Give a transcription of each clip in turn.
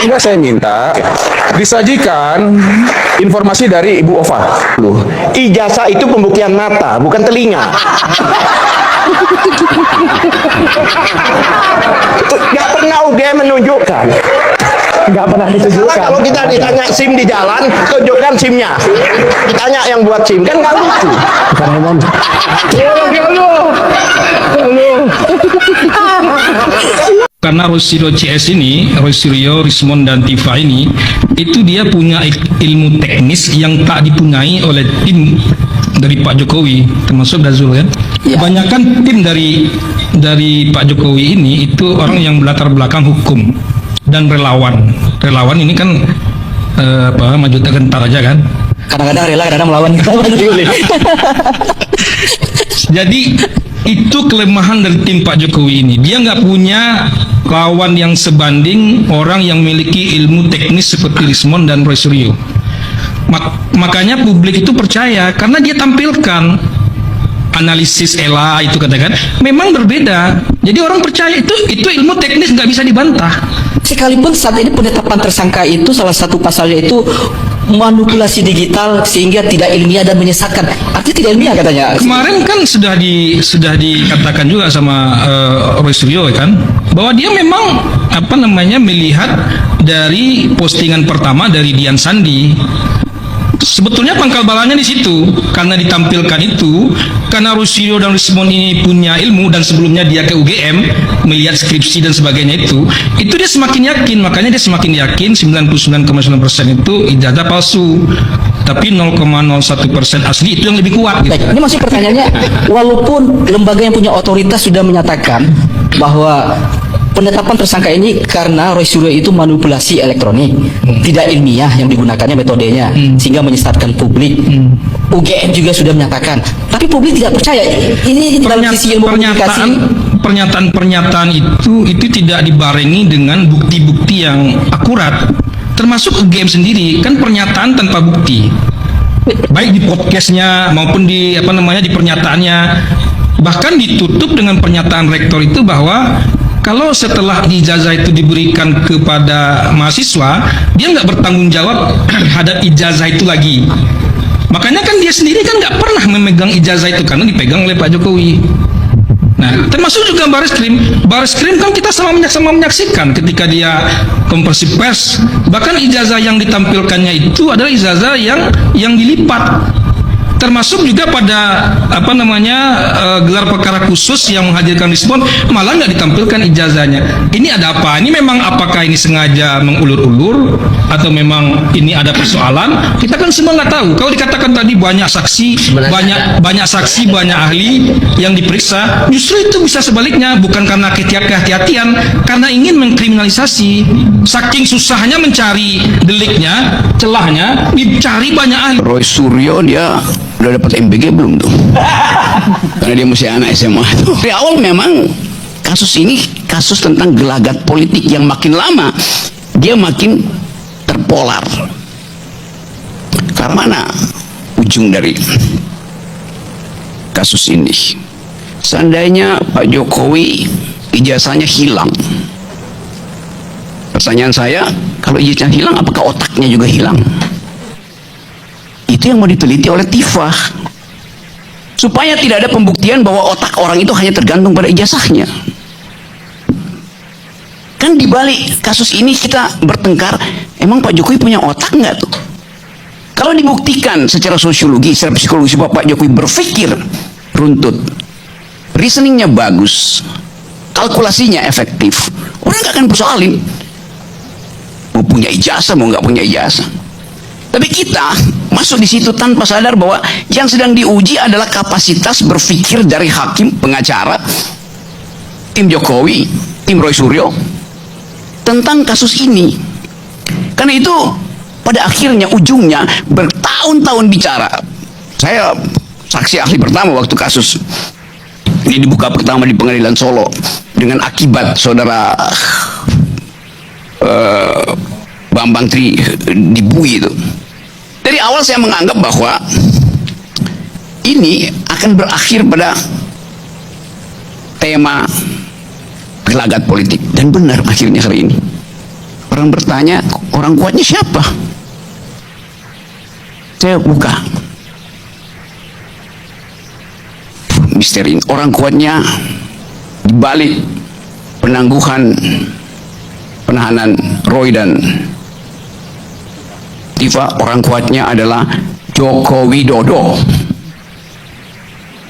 Sehingga saya minta disajikan informasi dari Ibu Ova. Loh, ijazah itu pembuktian mata, bukan telinga. Nggak pernah UGM menunjukkan. Nggak pernah ditunjukkan. Kalau kita ditanya SIM di jalan, tunjukkan SIM-nya. Ditanya yang buat SIM, kan nggak lucu. Karena Rosirio CS ini, Rosirio, Rismond, dan Tifa ini, itu dia punya ilmu teknis yang tak dipunyai oleh tim dari Pak Jokowi, termasuk Dazul kan. Kebanyakan tim dari Pak Jokowi ini itu orang yang berlatar belakang hukum dan relawan. Relawan ini kan maju gentar aja kan. Kadang-kadang rela, kadang melawan. Jadi itu kelemahan dari tim Pak Jokowi ini. Dia nggak punya lawan yang sebanding orang yang memiliki ilmu teknis seperti Rismond dan Roy Suryo. Makanya publik itu percaya karena dia tampilkan analisis ELA itu katakan memang berbeda. Jadi orang percaya itu ilmu teknis nggak bisa dibantah. Sekalipun saat ini penetapan tersangka itu salah satu pasalnya itu manipulasi digital sehingga tidak ilmiah dan menyesatkan. Artinya tidak ilmiah katanya. Kemarin kan sudah dikatakan juga sama Roy Suryo kan bahwa dia memang melihat dari postingan pertama dari Dian Sandi. Sebetulnya pangkal balanya di situ karena ditampilkan itu karena Rosirio dan Rismond ini punya ilmu dan sebelumnya dia ke UGM melihat skripsi dan sebagainya itu dia semakin yakin, makanya dia semakin yakin 99,9% itu ijazah palsu tapi 0,01% asli itu yang lebih kuat gitu. Baik, ini masih pertanyaannya, walaupun lembaga yang punya otoritas sudah menyatakan bahwa penetapan tersangka ini karena Roy Suryo itu manipulasi elektronik, tidak ilmiah yang digunakannya metodenya, sehingga menyesatkan publik. UGM juga sudah menyatakan, tapi publik tidak percaya. Ini dalam sisi ilmu komunikasi. Pernyataan itu tidak dibarengi dengan bukti-bukti yang akurat, termasuk UGM sendiri kan pernyataan tanpa bukti, baik di podcastnya maupun di di pernyataannya, bahkan ditutup dengan pernyataan rektor itu bahwa kalau setelah ijazah itu diberikan kepada mahasiswa, dia nggak bertanggung jawab terhadap ijazah itu lagi. Makanya kan dia sendiri kan nggak pernah memegang ijazah itu karena dipegang oleh Pak Jokowi. Nah, termasuk juga Baris Krim kan kita sama menyaksikan ketika dia konferensi pers. Bahkan ijazah yang ditampilkannya itu adalah ijazah yang dilipat. Termasuk juga pada gelar perkara khusus yang menghadirkan Rismond malah nggak ditampilkan ijazahnya. Ini ada apa? Ini memang apakah ini sengaja mengulur-ulur atau memang ini ada persoalan? Kita kan semua nggak tahu. Kalau dikatakan tadi banyak saksi, banyak saksi, banyak ahli yang diperiksa, justru itu bisa sebaliknya, bukan karena kehati-hatian, karena ingin mengkriminalisasi. Saking susahnya mencari deliknya, celahnya, dicari banyak ahli. Roy Suryo dia udah dapat MBG belum tuh? Karena dia masih anak SMA tuh. Dari awal memang kasus ini kasus tentang gelagat politik yang makin lama dia makin terpolar. Karena mana ujung dari kasus ini? Seandainya Pak Jokowi ijazahnya hilang, pertanyaan saya, kalau ijazahnya hilang apakah otaknya juga hilang? Itu yang mau diteliti oleh Tifa supaya tidak ada pembuktian bahwa otak orang itu hanya tergantung pada ijazahnya. Kan di balik kasus ini kita bertengkar, emang Pak Jokowi punya otak nggak tuh? Kalau dibuktikan secara sosiologi, secara psikologi bahwa Pak Jokowi berpikir runtut, reasoningnya bagus, kalkulasinya efektif, orang nggak akan persoalin mau punya ijazah mau nggak punya ijazah. Tapi kita masuk di situ tanpa sadar bahwa yang sedang diuji adalah kapasitas berpikir dari hakim, pengacara, tim Jokowi, tim Roy Suryo tentang kasus ini. Karena itu pada akhirnya ujungnya bertahun-tahun bicara. Saya saksi ahli pertama waktu kasus ini dibuka pertama di Pengadilan Solo dengan akibat saudara Bambang Tri dibui itu. Dari awal saya menganggap bahwa ini akan berakhir pada tema gelagat politik, dan benar akhirnya hari ini Orang bertanya, orang kuatnya siapa? Saya buka. Misteri orang kuatnya di balik penangguhan penahanan Roy dan Tifa, orang kuatnya adalah Joko Widodo.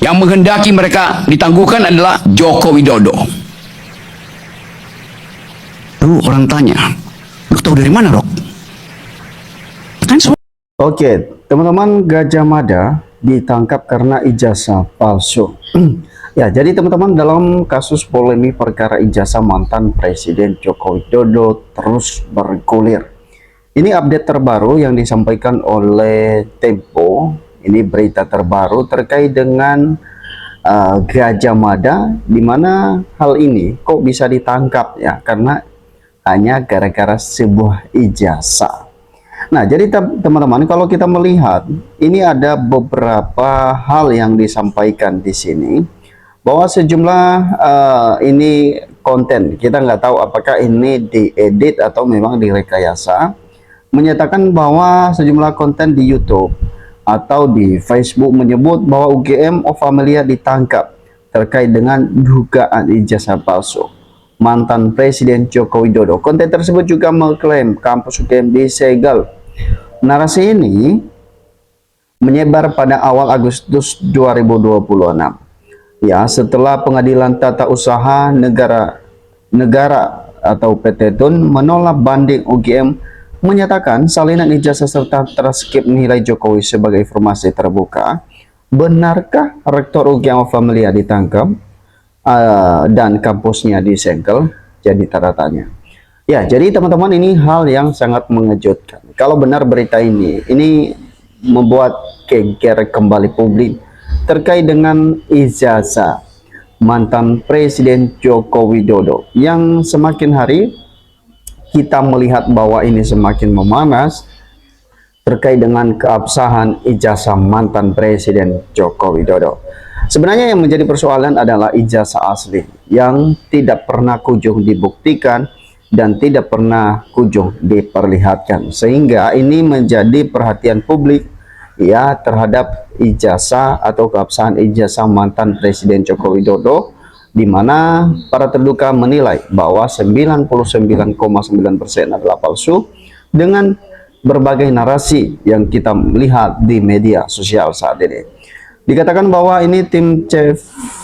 Yang menghendaki mereka ditangguhkan adalah Joko Widodo. Lalu orang tanya, lu tahu dari mana, Rok? Kan semua. Oke, teman-teman, Gajah Mada ditangkap karena ijazah palsu. Ya, jadi teman-teman, dalam kasus polemik perkara ijazah mantan Presiden Joko Widodo terus bergulir. Ini update terbaru yang disampaikan oleh Tempo. Ini berita terbaru terkait dengan Gajah Mada, di mana hal ini kok bisa ditangkap ya, karena hanya gara-gara sebuah ijazah. Nah, jadi teman-teman, kalau kita melihat ini ada beberapa hal yang disampaikan di sini, bahwa sejumlah ini konten, kita nggak tahu apakah ini diedit atau memang direkayasa, menyatakan bahwa sejumlah konten di YouTube atau di Facebook menyebut bahwa UGM Offamilia ditangkap terkait dengan dugaan ijazah palsu mantan Presiden Joko Widodo. Konten tersebut juga mengklaim kampus UGM disegel. Narasi ini menyebar pada awal Agustus 2026. Ya, setelah Pengadilan Tata Usaha Negara atau PT TUN menolak banding UGM menyatakan salinan ijazah serta transkrip nilai Jokowi sebagai informasi terbuka. Benarkah Rektor UGM Offamilia ditangkap dan kampusnya disegel? Jadi tanda tanya. Ya, jadi teman-teman, ini hal yang sangat mengejutkan. Kalau benar berita ini membuat geger kembali publik terkait dengan ijazah mantan Presiden Joko Widodo yang semakin hari kita melihat bahwa ini semakin memanas terkait dengan keabsahan ijazah mantan Presiden Joko Widodo. Sebenarnya yang menjadi persoalan adalah ijazah asli yang tidak pernah kunjung dibuktikan dan tidak pernah kunjung diperlihatkan, sehingga ini menjadi perhatian publik ya terhadap ijazah atau keabsahan ijazah mantan Presiden Joko Widodo, di mana para terduga menilai bahwa 99,9% adalah palsu dengan berbagai narasi yang kita lihat di media sosial saat ini. Dikatakan bahwa ini tim C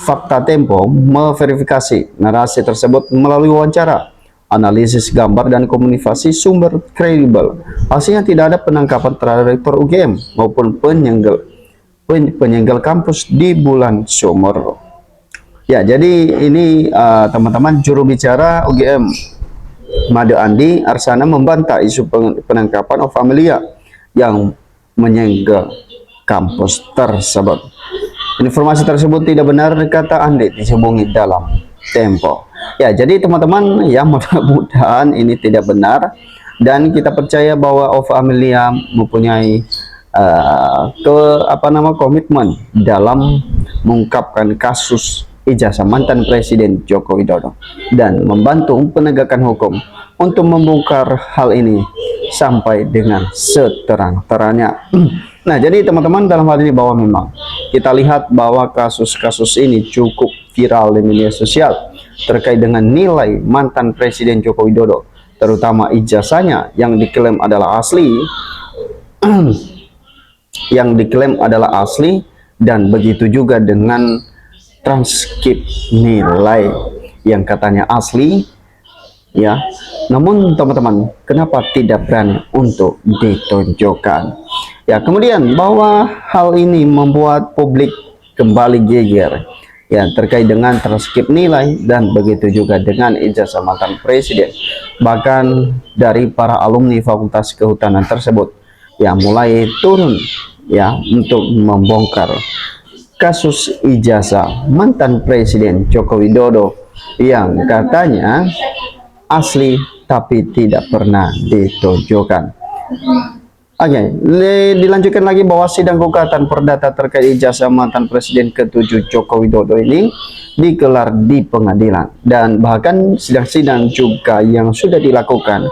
Fakta Tempo memverifikasi narasi tersebut melalui wawancara, analisis gambar dan komunikasi sumber kredibel. Hasilnya tidak ada penangkapan terhadap Rektor UGM maupun penyenggel kampus di bulan Sumur. Ya, jadi ini teman-teman, juru bicara UGM Made Andi Arsana membantah isu penangkapan Offamilia yang menyegel kampus tersebut. Informasi tersebut tidak benar, kata Andi disambungi dalam Tempo. Ya, jadi teman-teman, ya mudah-mudahan ini tidak benar dan kita percaya bahwa Offamilia mempunyai komitmen dalam mengungkapkan kasus ijazah mantan Presiden Joko Widodo dan membantu penegakan hukum untuk membongkar hal ini sampai dengan seterang-terangnya. Nah, jadi teman-teman, dalam hal ini bahwa memang kita lihat bahwa kasus-kasus ini cukup viral di media sosial terkait dengan nilai mantan Presiden Joko Widodo, terutama ijazahnya yang diklaim adalah asli, dan begitu juga dengan transkrip nilai yang katanya asli, ya. Namun teman-teman, kenapa tidak berani untuk ditunjukkan? Ya, kemudian bahwa hal ini membuat publik kembali geger ya terkait dengan transkrip nilai dan begitu juga dengan ijazah mantan Presiden. Bahkan dari para alumni Fakultas Kehutanan tersebut yang mulai turun ya untuk membongkar kasus ijazah mantan Presiden Joko Widodo yang katanya asli tapi tidak pernah ditunjukkan. Oke, dilanjutkan lagi bahwa sidang gugatan perdata terkait ijazah mantan Presiden ke-7 Joko Widodo ini digelar di pengadilan, dan bahkan sidang-sidang juga yang sudah dilakukan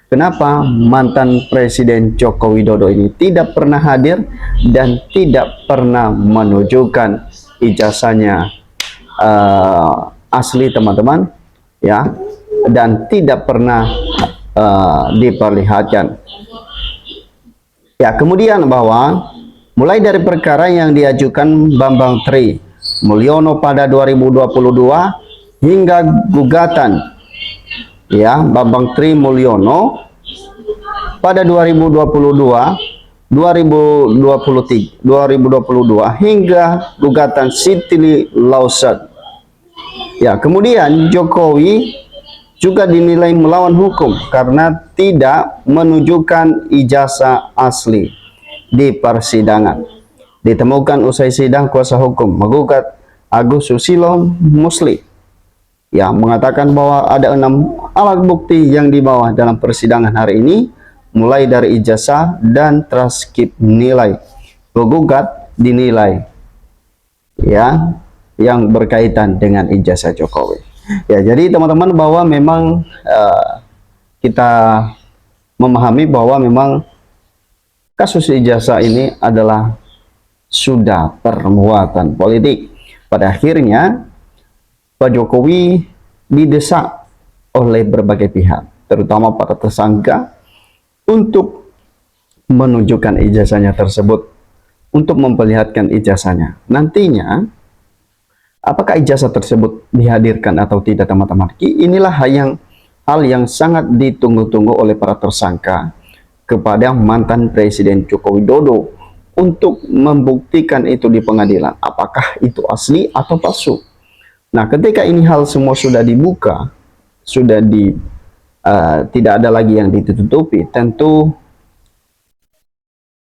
kenapa mantan Presiden Joko Widodo ini tidak pernah hadir dan tidak pernah menunjukkan ijazahnya asli, teman-teman, ya, dan tidak pernah diperlihatkan. Ya, kemudian bahwa mulai dari perkara yang diajukan Bambang Tri Mulyono pada 2022 hingga gugatan, ya, Bambang Tri Mulyono pada 2022, 2022 hingga gugatan Siti Lawson. Ya, kemudian Jokowi juga dinilai melawan hukum karena tidak menunjukkan ijazah asli di persidangan. Ditemukan usai sidang, kuasa hukum menggugat Agus Susilo Musli, ya, mengatakan bahwa ada 6 alat bukti yang dibawa dalam persidangan hari ini, mulai dari ijazah dan transkrip nilai. Penggugat dinilai, ya, yang berkaitan dengan ijazah Jokowi. Ya, jadi teman-teman, bahwa memang kita memahami bahwa memang kasus ijazah ini adalah sudah perbuatan politik. Pada akhirnya Pak Jokowi didesak oleh berbagai pihak, terutama para tersangka, untuk menunjukkan ijazahnya tersebut, untuk memperlihatkan ijazahnya. Nantinya, apakah ijazah tersebut dihadirkan atau tidak, teman-teman? Inilah hal yang sangat ditunggu-tunggu oleh para tersangka kepada mantan Presiden Joko Widodo untuk membuktikan itu di pengadilan, apakah itu asli atau palsu. Nah, ketika ini hal semua sudah dibuka, sudah tidak ada lagi yang ditutupi, tentu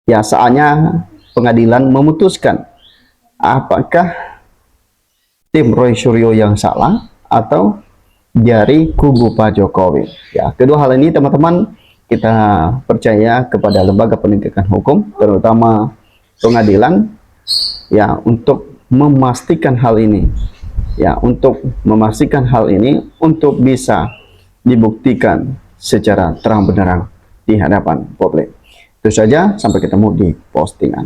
ya saatnya pengadilan memutuskan apakah tim Roy Suryo yang salah atau dari kubu Pak Jokowi. Ya, kedua hal ini, teman-teman, kita percaya kepada lembaga penegakan hukum, terutama pengadilan, ya, untuk memastikan hal ini. Ya, untuk memastikan hal ini untuk bisa dibuktikan secara terang benderang di hadapan publik. Itu saja, sampai ketemu di postingan.